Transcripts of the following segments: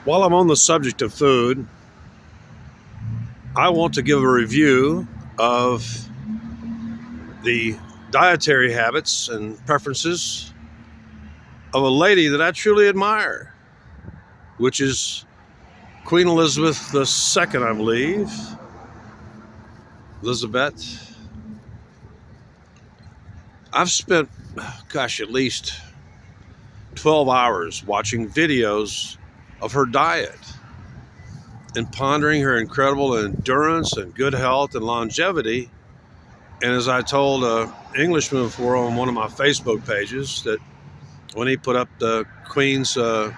While I'm on the subject of food, I want to give a review of the dietary habits and preferences of a lady that I truly admire, which is Queen Elizabeth II, I believe. Elizabeth. I've spent, at least 12 hours watching videos of her diet and pondering her incredible endurance and good health and longevity. And as I told an Englishman before on one of my Facebook pages, that when he put up the Queen's, uh,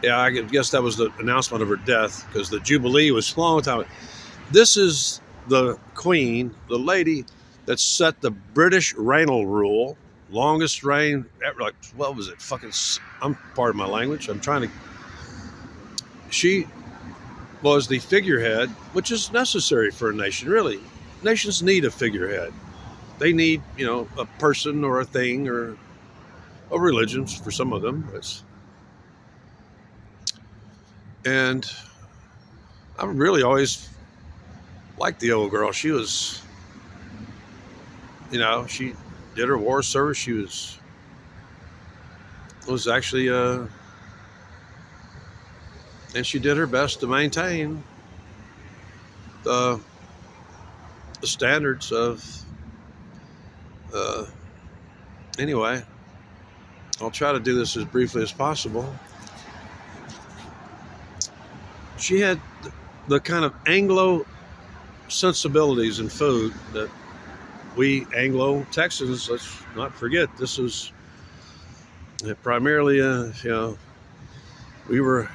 yeah, I guess that was the announcement of her death because the Jubilee was a long time. This is the Queen, the lady that set the British regnal rule, longest reign ever. Like, what was it? Fucking, I'm part of my language. I'm trying to. She was the figurehead, which is necessary for a nation, really. Nations need a figurehead. They need, a person or a thing or a religion for some of them. And I really always liked the old girl. She was, she did her war service. She was actually, and she did her best to maintain the, the standards of, uh, anyway, I'll try to do this as briefly as possible. She had the kind of Anglo sensibilities in food that we Anglo Texans, let's not forget, this was primarily, we were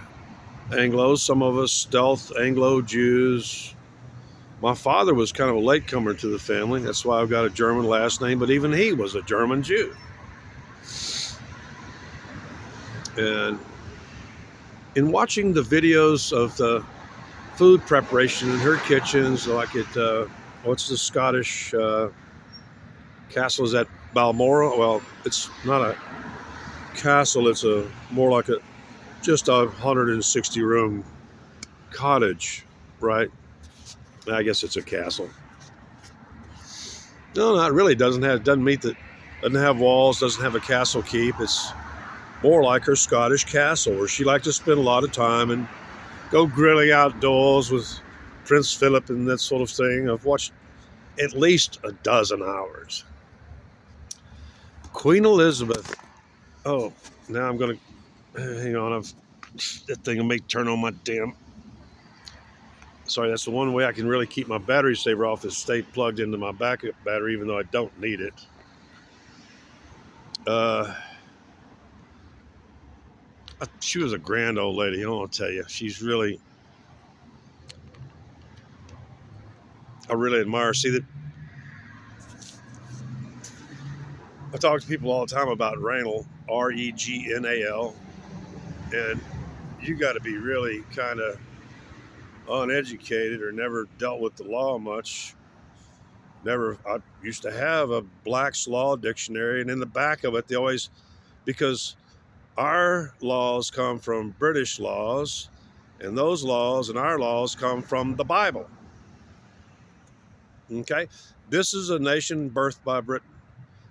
Anglos, some of us stealth Anglo Jews. My father was kind of a latecomer to the family. That's why I've got a German last name, but even he was a German Jew. And in watching the videos of the food preparation in her kitchens, like what's the Scottish castle? Is that Balmoral? Well, it's not a castle. It's a more like just a 160 room cottage, right? I guess it's a castle. No, not really. Doesn't have walls. Doesn't have a castle keep. It's more like her Scottish castle, where she liked to spend a lot of time and go grilling outdoors with Prince Philip and that sort of thing. I've watched at least a dozen hours. Queen Elizabeth. Oh, now I'm gonna hang on. That thing will make turn on my damn. Sorry, that's the one way I can really keep my battery saver off is stay plugged into my backup battery, even though I don't need it. Uh, she was a grand old lady. I want to tell you, I really admire her. See that I talk to people all the time about Regnal, Regnal, and you got to be really kind of uneducated or never dealt with the law much. I used to have a Black's Law dictionary, and in the back of it, they always, because our laws come from British laws, and those laws and our laws come from the Bible. Okay? This is a nation birthed by Britain,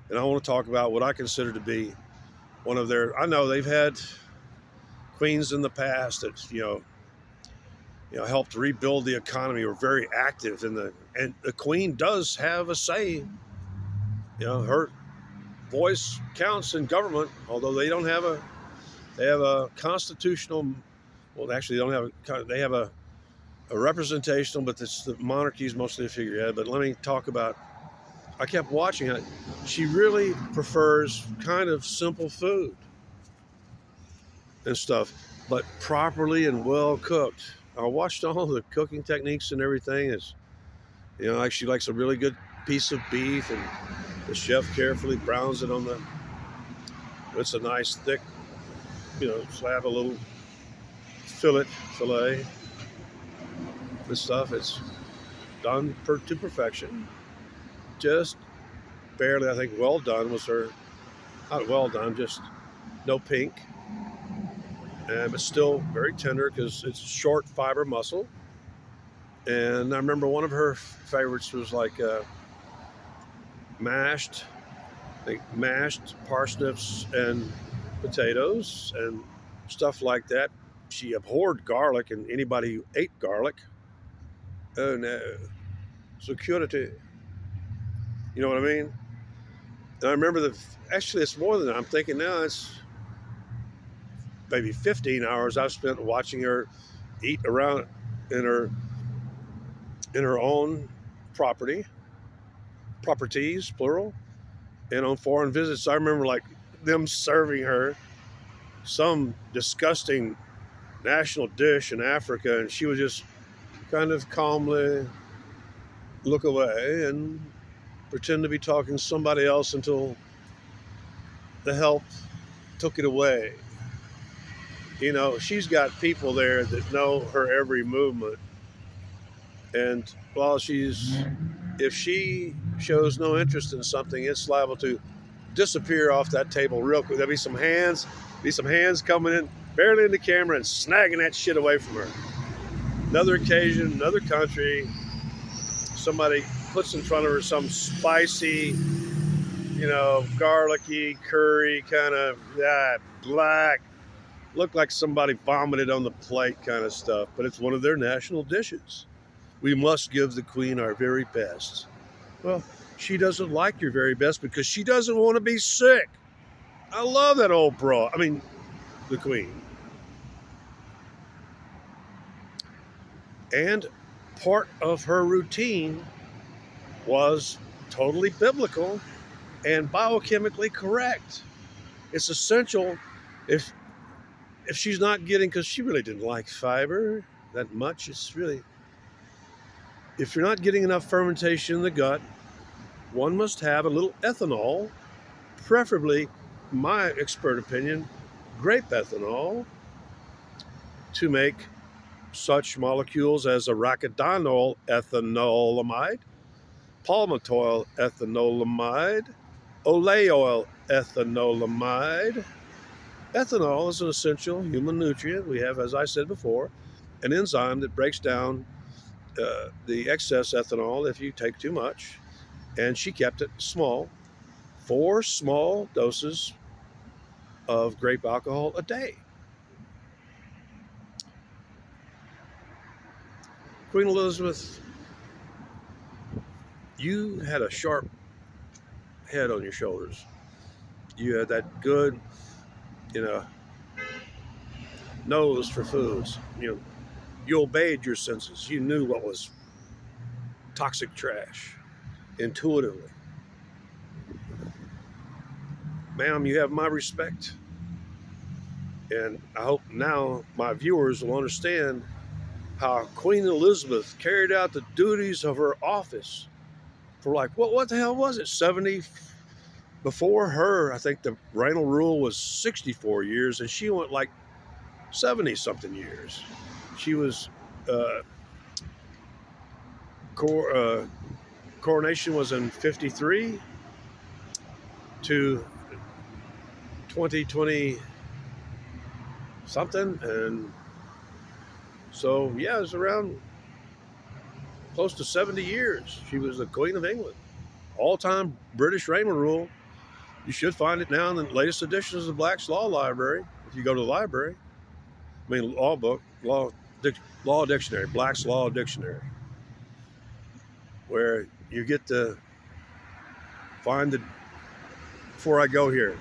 and I want to talk about what I consider to be one of their. I know they've had queens in the past that helped rebuild the economy, were very active and the queen does have a say. Her voice counts in government, although they have a constitutional. Well, actually, they have a representational, but the monarchy is mostly a figurehead. But let me talk about. I kept watching it. She really prefers kind of simple food and stuff, but properly and well cooked. I watched all the cooking techniques and everything. Like she likes a really good piece of beef, and the chef carefully browns it it's a nice thick, slab of little filet and stuff. It's done to perfection. Just barely, I think, well done was her Not well done, just no pink, but still very tender because it's short fiber muscle. And I remember one of her favorites was like mashed, like mashed parsnips and potatoes and stuff like that. She abhorred garlic, and anybody who ate garlic, oh no, security. You know what I mean? And I remember actually, it's more than that. I'm thinking now, it's maybe 15 hours I've spent watching her eat around in her own property, properties, plural, and on foreign visits. I remember like them serving her some disgusting national dish in Africa, and she would just kind of calmly look away and pretend to be talking to somebody else until the help took it away. You know, she's got people there that know her every movement. And while if she shows no interest in something, it's liable to disappear off that table real quick. There'll be some hands coming in, barely in the camera, and snagging that shit away from her. Another occasion, another country, somebody puts in front of her some spicy, garlicky curry kind of black, looked like somebody vomited on the plate kind of stuff, but it's one of their national dishes. We must give the queen our very best. Well, she doesn't like your very best because she doesn't want to be sick. I love that old broad. I mean, the queen. And part of her routine was totally biblical and biochemically correct. It's essential if she's not getting, because she really didn't like fiber that much. It's really, if you're not getting enough fermentation in the gut, one must have a little ethanol, preferably, my expert opinion, grape ethanol, to make such molecules as arachidonyl ethanolamide, palmitoyl ethanolamide, oleoyl ethanolamide. Ethanol is an essential human nutrient. We have, as I said before, an enzyme that breaks down the excess ethanol if you take too much. And she kept it small, 4 small doses of grape alcohol a day. Queen Elizabeth, you had a sharp head on your shoulders. You had that good, nose for foods. You obeyed your senses. You knew what was toxic trash intuitively. Ma'am, you have my respect. And I hope now my viewers will understand how Queen Elizabeth carried out the duties of her office for like, what the hell was it, 70? Before her, I think the regnal rule was 64 years, and she went like 70-something years. She was, coronation was in 53 to 2020 something, and so yeah, it was around close to 70 years. She was the Queen of England. All-time British regnal rule. You should find it now in the latest editions of the Black's Law Library. If you go to the library, law book, law dictionary, Black's Law Dictionary, where you get to find the. Before I go here,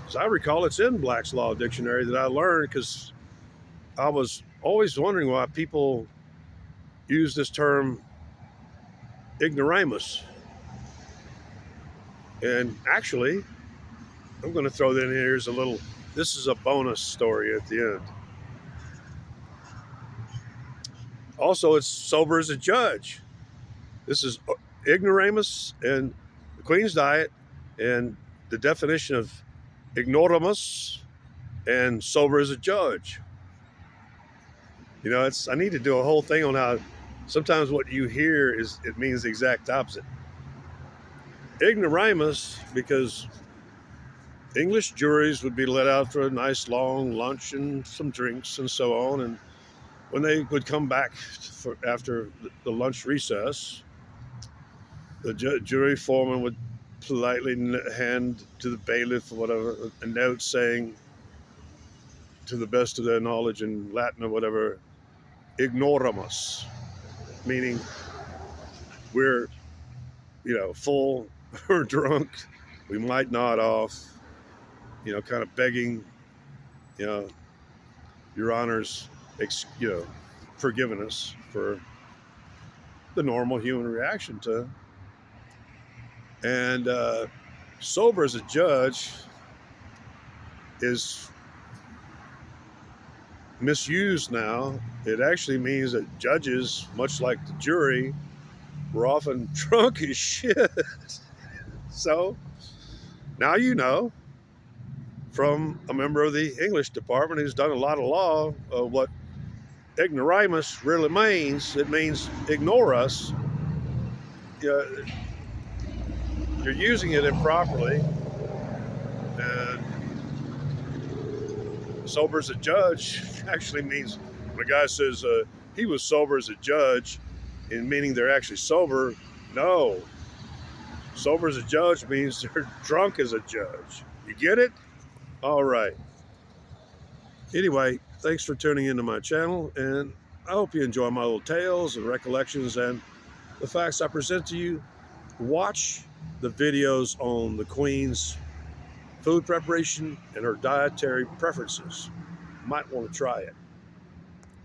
as I recall, it's in Black's Law Dictionary that I learned, because I was always wondering why people use this term ignoramus. And actually, I'm going to throw that in here as this is a bonus story at the end. Also, it's sober as a judge. This is ignoramus and the Queen's Diet, and the definition of ignoramus and sober as a judge. I need to do a whole thing on how sometimes what you hear it means the exact opposite. ignoramus because English juries would be let out for a nice long lunch and some drinks and so on. And when they would come back after the lunch recess, the jury foreman would politely hand to the bailiff or whatever a note saying, to the best of their knowledge in Latin or whatever, ignoramus, meaning we're, full or drunk. We might nod off, kind of begging, you know, your honors, forgiving us for the normal human reaction to. And sober as a judge is misused now. It actually means that judges, much like the jury, were often drunk as shit. So now you know from a member of the English department who's done a lot of law what ignoramus really means. It means ignore us. You're using it improperly. And sober as a judge actually means when a guy says he was sober as a judge, in meaning they're actually sober. No, sober as a judge means they're drunk as a judge. You get it? All right. Anyway, thanks for tuning into my channel, and I hope you enjoy my little tales and recollections and the facts I present to you. Watch the videos on the Queen's food preparation and her dietary preferences. Might want to try it.